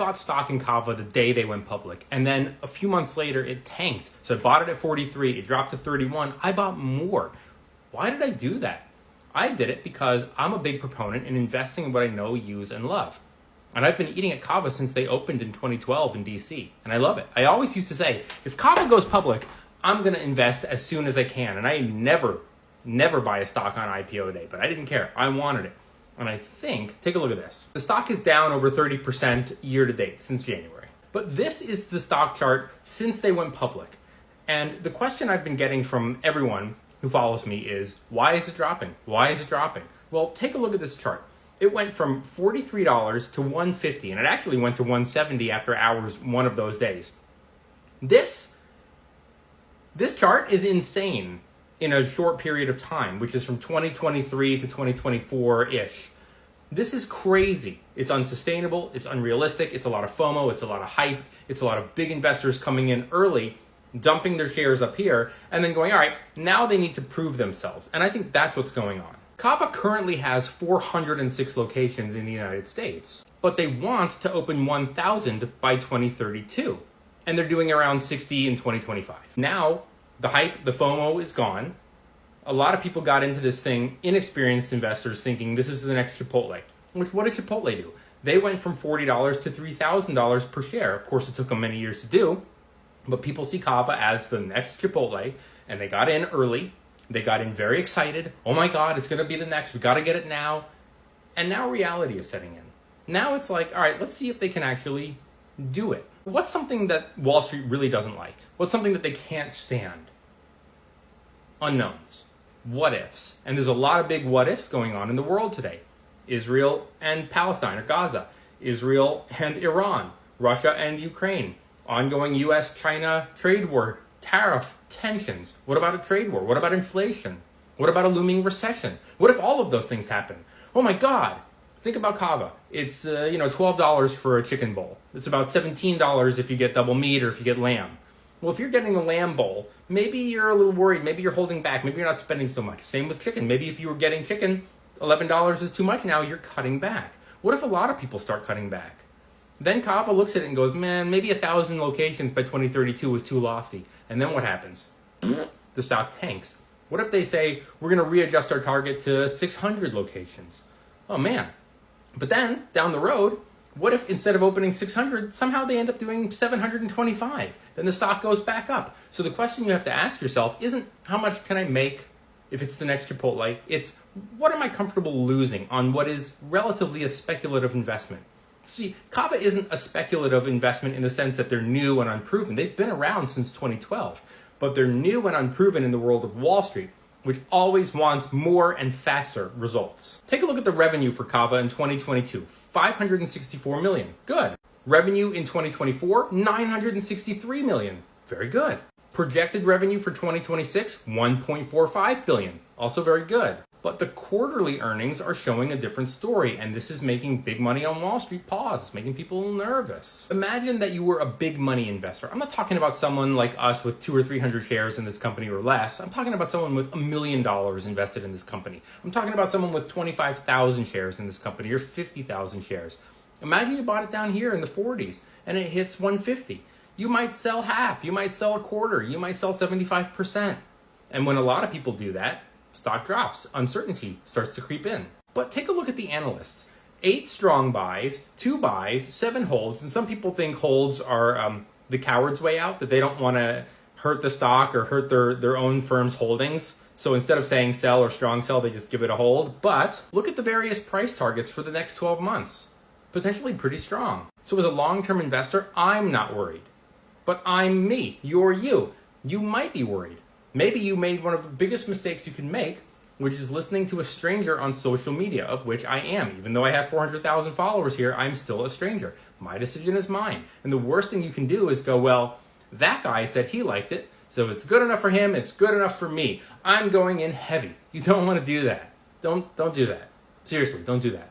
bought stock in CAVA the day they went public, and then a few months later it tanked. So I bought it at 43, it dropped to 31, I bought more. Why did I do that? I did it because I'm a big proponent in investing in what I know, use, and love. And I've been eating at CAVA since they opened in 2012 in DC, and I love it. I always used to say, if CAVA goes public, I'm going to invest as soon as I can. And I never buy a stock on IPO day, but I didn't care. I wanted it. And I think, take a look at this. The stock is down over 30% year to date since January. But this is the stock chart since they went public. And the question I've been getting from everyone who follows me is, why is it dropping? Why is it dropping? Well, take a look at this chart. It went from $43 to $150, and it actually went to $170 after hours one of those days. This chart is insane in a short period of time, which is from 2023 to 2024-ish. This is crazy. It's unsustainable, it's unrealistic, it's a lot of FOMO, it's a lot of hype, it's a lot of big investors coming in early, dumping their shares up here, and then going, all right, now they need to prove themselves. And I think that's what's going on. CAVA currently has 406 locations in the United States, but they want to open 1,000 by 2032, and they're doing around 60 in 2025. Now, the hype, the FOMO is gone. A lot of people got into this thing, inexperienced investors, thinking this is the next Chipotle. Which, what did Chipotle do? They went from $40 to $3,000 per share. Of course, it took them many years to do, but people see CAVA as the next Chipotle, and they got in early. They got in very excited. Oh my God, it's going to be the next. We got to get it now. And now reality is setting in. Now it's like, all right, let's see if they can actually do it. What's something that Wall Street really doesn't like? What's something that they can't stand? Unknowns. What ifs. And there's a lot of big what ifs going on in the world today. Israel and Palestine, or Gaza. Israel and Iran. Russia and Ukraine. Ongoing US-China trade war. Tariff tensions. What about a trade war? What about inflation? What about a looming recession? What if all of those things happen? Oh my God! Think about CAVA. It's $12 for a chicken bowl. It's about $17 if you get double meat or if you get lamb. Well, if you're getting the lamb bowl, maybe you're a little worried. Maybe you're holding back. Maybe you're not spending so much. Same with chicken. Maybe if you were getting chicken, $11 is too much. Now you're cutting back. What if a lot of people start cutting back? Then CAVA looks at it and goes, man, maybe 1,000 locations by 2032 was too lofty. And then what happens? The stock tanks. What if they say, we're going to readjust our target to 600 locations? Oh man. But then, down the road, what if instead of opening 600, somehow they end up doing 725? Then the stock goes back up. So the question you have to ask yourself isn't, how much can I make if it's the next Chipotle? It's, what am I comfortable losing on what is relatively a speculative investment? See, CAVA isn't a speculative investment in the sense that they're new and unproven. They've been around since 2012, but they're new and unproven in the world of Wall Street, which always wants more and faster results. Take a look at the revenue for CAVA in 2022, $564 million. Good. Revenue in 2024, $963 million. Very good. Projected revenue for 2026, $1.45 billion. Also very good. But the quarterly earnings are showing a different story, and this is making big money on Wall Street pause. It's making people nervous. Imagine that you were a big money investor. I'm not talking about someone like us with 200 or 300 shares in this company or less. I'm talking about someone with $1 million invested in this company. I'm talking about someone with 25,000 shares in this company or 50,000 shares. Imagine you bought it down here in the 40s and it hits 150. You might sell half, you might sell a quarter, you might sell 75%. And when a lot of people do that, stock drops, uncertainty starts to creep in. But take a look at the analysts. 8 strong buys, 2 buys, 7 holds, and some people think holds are the coward's way out, that they don't want to hurt the stock or hurt their own firm's holdings. So instead of saying sell or strong sell, they just give it a hold. But look at the various price targets for the next 12 months. Potentially pretty strong. So as a long-term investor, I'm not worried. But I'm me, you're you. You might be worried. Maybe you made one of the biggest mistakes you can make, which is listening to a stranger on social media, of which I am. Even though I have 400,000 followers here, I'm still a stranger. My decision is mine. And the worst thing you can do is go, well, that guy said he liked it, so if it's good enough for him, it's good enough for me. I'm going in heavy. You don't want to do that. Don't do that. Seriously, don't do that.